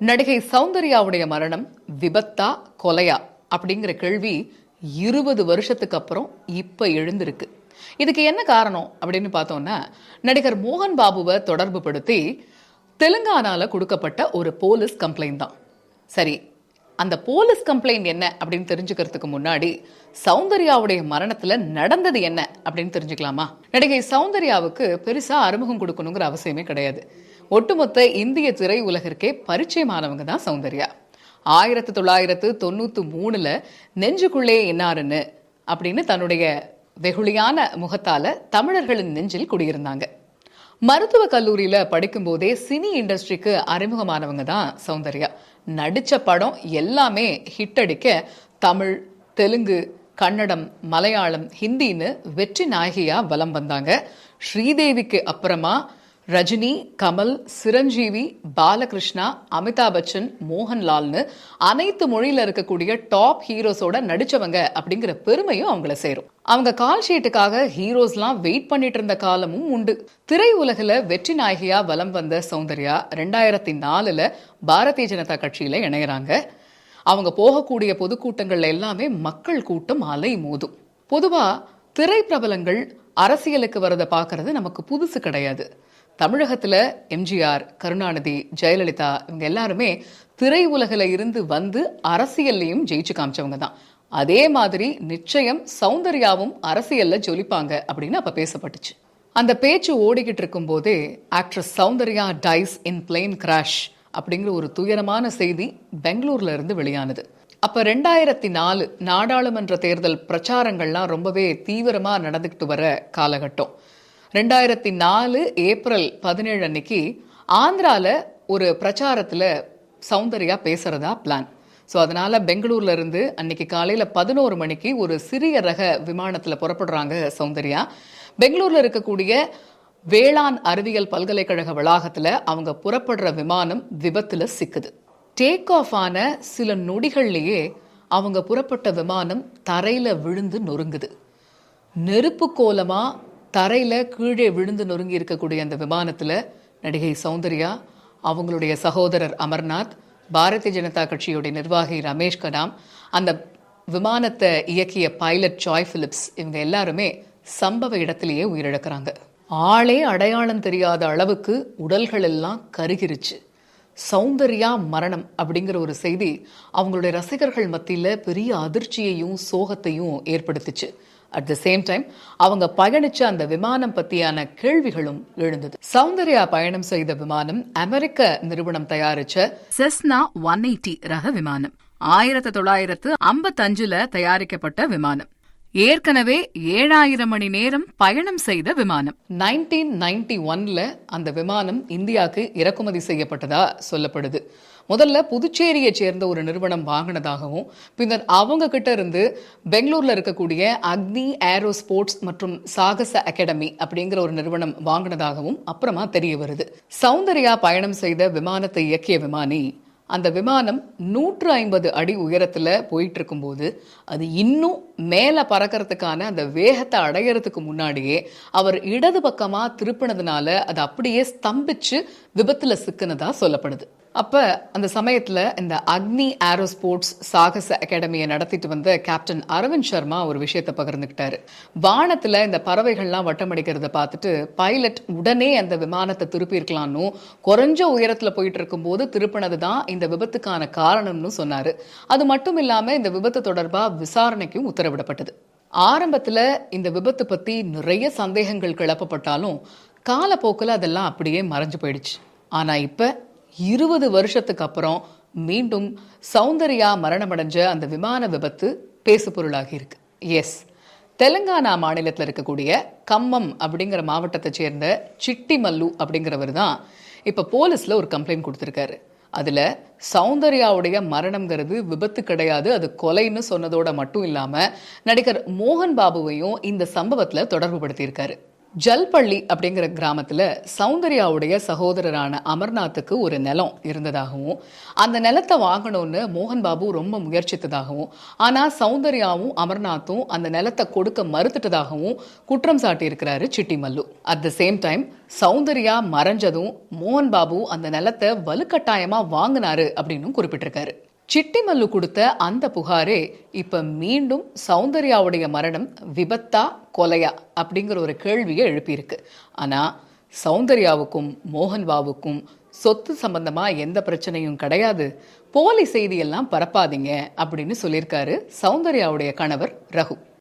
நடிகை சௌந்தர்யாவுடைய மரணம் விபத்தா கொலையா அப்படிங்கிற கேள்வி 20 வருஷத்துக்கு அப்புறம் இப்ப எழுந்திருக்கு. இதுக்கு என்ன காரணம் அப்படின்னு பார்த்தோம்னா, நடிகர் மோகன் பாபுவை தொடர்பு படுத்தி தெலுங்கானால கொடுக்கப்பட்ட ஒரு போலீஸ் கம்ப்ளைண்ட் தான். சரி, அந்த போலீஸ் கம்ப்ளைண்ட் என்ன அப்படின்னு தெரிஞ்சுக்கிறதுக்கு முன்னாடி சௌந்தர்யாவுடைய மரணத்துல நடந்தது என்ன அப்படின்னு தெரிஞ்சுக்கலாமா? நடிகை சௌந்தர்யாவுக்கு பெருசா அறிமுகம் கொடுக்கணுங்கிற அவசியமே கிடையாது. ஒட்டுமொத்த இந்திய திரை உலகிற்கே பரிச்சயமானவங்க தான் சௌந்தர்யா. 1993 நெஞ்சுக்குள்ளே என்னாருன்னு அப்படின்னு தன்னுடைய வெகுளியான முகத்தால தமிழர்களின் நெஞ்சில் குடியிருந்தாங்க. மருத்துவ கல்லூரியில படிக்கும் போதே சினி இண்டஸ்ட்ரிக்கு அறிமுகமானவங்க தான் சௌந்தர்யா. நடிச்ச படம் எல்லாமே ஹிட் அடிக்க தமிழ், தெலுங்கு, கன்னடம், மலையாளம், ஹிந்தின்னு வெற்றி நாயகியா வலம் வந்தாங்க. ஸ்ரீதேவிக்கு அப்புறமா ரஜினி, கமல், சிரஞ்சீவி, பாலகிருஷ்ணா, அமிதாப் பச்சன், மோகன்லால்னு அனைத்து மொழியில இருக்கக்கூடிய டாப் ஹீரோஸோட நடிச்சவங்க அப்படிங்கிற பெருமையும் அவங்கள சேரும். அவங்க கால் ஷீட்டுக்காக ஹீரோஸ்லாம் வெயிட் பண்ணிட்டு இருந்த காலமும் உண்டு. திரை உலகில வெற்றி நாயகியா வலம் வந்த சௌந்தர்யா 2004 பாரதிய ஜனதா கட்சியில இணையறாங்க. அவங்க போகக்கூடிய பொதுக்கூட்டங்கள்ல எல்லாமே மக்கள் கூட்டம் அலை மோதும். பொதுவா திரை பிரபலங்கள் அரசியலுக்கு வரதை பார்க்கறது நமக்கு புதுசு கிடையாது. தமிழகத்துல எம்ஜிஆர், கருணாநிதி, ஜெயலலிதா இவங்க எல்லாருமே திரை உலகில இருந்து வந்து அரசியல்லையும் ஜெயிச்சு காமிச்சவங்க தான். அதே மாதிரி நிச்சயம் சௌந்தர்யாவும் அரசியல்ல ஜொலிப்பாங்க அப்படின்னு அப்ப பேசப்பட்டுச்சு. அந்த பேச்சு ஓடிக்கிட்டு இருக்கும் போதே actress Soundarya dies in plane crash அப்படிங்கிற ஒரு துயரமான செய்தி பெங்களூர்ல இருந்து வெளியானது. அப்ப 2004 நாடாளுமன்ற தேர்தல் பிரச்சாரங்கள்லாம் ரொம்பவே தீவிரமா நடந்துகிட்டு வர காலகட்டம். 2004 ஏப்ரல் 17 அன்னைக்கு ஆந்திரால ஒரு பிரச்சாரத்துல சௌந்தர்யா பேசுறதா பிளான். ஸோ அதனால பெங்களூர்ல இருந்து அன்னைக்கு காலையில 11 மணிக்கு ஒரு சிறிய ரக விமானத்துல புறப்படுறாங்க சௌந்தர்யா. பெங்களூர்ல இருக்கக்கூடிய வேளாண் அறிவியல் பல்கலைக்கழக வளாகத்துல அவங்க புறப்படுற விமானம் விபத்துல சிக்குது. டேக் ஆஃப் ஆன சில நொடிகள்லயே அவங்க புறப்பட்ட விமானம் தரையில விழுந்து நொறுங்குது. நெருப்பு கோலமா தரையில கீழே விழுந்து நொறுங்கி இருக்கக்கூடிய அந்த விமானத்துல நடிகை சௌந்தர்யா, அவங்களுடைய சகோதரர் அமர்நாத், பாரதிய ஜனதா கட்சியுடைய நிர்வாகி ரமேஷ் கடாம், அந்த விமானத்தை இயக்கிய பைலட் ஜாய் பிலிப்ஸ் இவங்க எல்லாருமே சம்பவ இடத்திலேயே உயிரிழக்கிறாங்க. ஆளே அடையாளம் தெரியாத அளவுக்கு உடல்கள் எல்லாம் கருகிருச்சு. சௌந்தர்யா மரணம் அப்படிங்கிற ஒரு செய்தி அவங்களுடைய ரசிகர்கள் மத்தியில பெரிய அதிர்ச்சியையும் சோகத்தையும் ஏற்படுத்துச்சு. அட் த சேம் டைம் அவங்க பயணிச்ச அந்த விமானம் பத்தியான கேள்விகளும் எழுந்தது. சௌந்தர்யா பயணம் செய்த விமானம் அமெரிக்க நிறுவனம் தயாரிச்ச செஸ்னா 180 ரக விமானம். 1955 தயாரிக்கப்பட்ட விமானம். ஏற்கனவே 7000 மணி நேரம் பயணம் செய்த விமானம். 1991 அந்த விமானம் இந்தியாவுக்கு இறக்குமதி செய்யப்பட்டதா சொல்லப்படுது. முதல்ல புதுச்சேரியை சேர்ந்த ஒரு நிறுவனம் வாங்கினதாகவும், பின்னர் அவங்க கிட்ட இருந்து பெங்களூர்ல இருக்கக்கூடிய அக்னி ஏரோ ஸ்போர்ட்ஸ் மற்றும் சாகச அகாடமி அப்படிங்கிற ஒரு நிறுவனம் வாங்கினதாகவும் அப்புறமா தெரிய வருது. சௌந்தர்யா பயணம் செய்த விமானத்தை இயக்கிய விமானி அந்த விமானம் 150 அடி உயரத்துல போயிட்டு இருக்கும்போது அது இன்னும் மேல பறக்கிறதுக்கான அந்த வேகத்தை அடையறதுக்கு முன்னாடியே அவர் இடது பக்கமா திருப்பினதுனால அது அப்படியே ஸ்தம்பிச்சு விபத்துல சிக்கினதா சொல்லப்படுது. அப்ப அந்த சமயத்துல இந்த அக்னி ஏரோ ஸ்போர்ட்ஸ் சாகச அகாடமியை நடத்திட்டு வந்த கேப்டன் அரவிந்த் சர்மா ஒரு விஷயத்தை பகிர்ந்துக்கிட்டாரு. வானத்துல இந்த பறவைகள்லாம் வட்டமடிக்கிறத பார்த்துட்டு பைலட் உடனே அந்த விமானத்தை திருப்பி இருக்கலாம்னு, குறைஞ்ச உயரத்துல போயிட்டு இருக்கும் போது திருப்பினதுதான் இந்த விபத்துக்கான காரணம்னு சொன்னாரு. அது மட்டும் இல்லாம இந்த விபத்து தொடர்பா விசாரணைக்கும் உத்தரவிடப்பட்டது. ஆரம்பத்துல இந்த விபத்து பத்தி நிறைய சந்தேகங்கள் கிளப்பப்பட்டாலும் காலப்போக்கில் அதெல்லாம் அப்படியே மறைஞ்சு போயிடுச்சு. ஆனா இப்ப 20 வருஷத்துக்கு அப்புறம் மீண்டும் சௌந்தர்யா மரணமடைஞ்ச அந்த விமான விபத்து பேசு பொருளாகி இருக்கு. எஸ், தெலுங்கானா மாநிலத்தில் இருக்கக்கூடிய கம்மம் அப்படிங்கிற மாவட்டத்தை சேர்ந்த சிட்டிமல்லு அப்படிங்கிறவர் தான் இப்ப போலீஸ்ல ஒரு கம்ப்ளைண்ட் கொடுத்திருக்காரு. அதுல சௌந்தர்யாவுடைய மரணம்ங்கிறது விபத்து கிடையாது, அது கொலைன்னு சொன்னதோட மட்டும் இல்லாம நடிகர் மோகன் பாபுவையும் இந்த சம்பவத்துல தொடர்பு படுத்தியிருக்காரு. ஜல்பள்ளி அப்படிங்கிற கிராமத்துல சௌந்தர்யாவுடைய சகோதரரான அமர்நாத்துக்கு ஒரு நிலம் இருந்ததாகவும் அந்த நிலத்தை வாங்கணும்னு மோகன் பாபு ரொம்ப முயற்சித்ததாகவும் ஆனா சௌந்தர்யாவும் அமர்நாத்தும் அந்த நிலத்தை கொடுக்க மறுத்துட்டதாகவும் குற்றம் சாட்டி இருக்கிறாரு சிட்டி மல்லு. At the same time Soundarya மறைஞ்சதும் மோகன் பாபு அந்த நிலத்தை வலுக்கட்டாயமா வாங்கினாரு அப்படின்னு குறிப்பிட்டிருக்காரு. சிட்டி மல்லு கொடுத்த அந்த புகாரே இப்ப மீண்டும் சௌந்தர்யாவுடைய மரணம் விபத்தா கொலையா அப்படிங்கிற ஒரு கேள்வியை எழுப்பியிருக்கு. ஆனா சௌந்தர்யாவுக்கும் மோகன் பாபுக்கும் சொத்து சம்பந்தமா எந்த பிரச்சனையும் கிடையாது, போலி செய்தியெல்லாம் பரப்பாதீங்க அப்படின்னு சொல்லியிருக்காரு சௌந்தர்யாவுடைய கணவர் ரகு.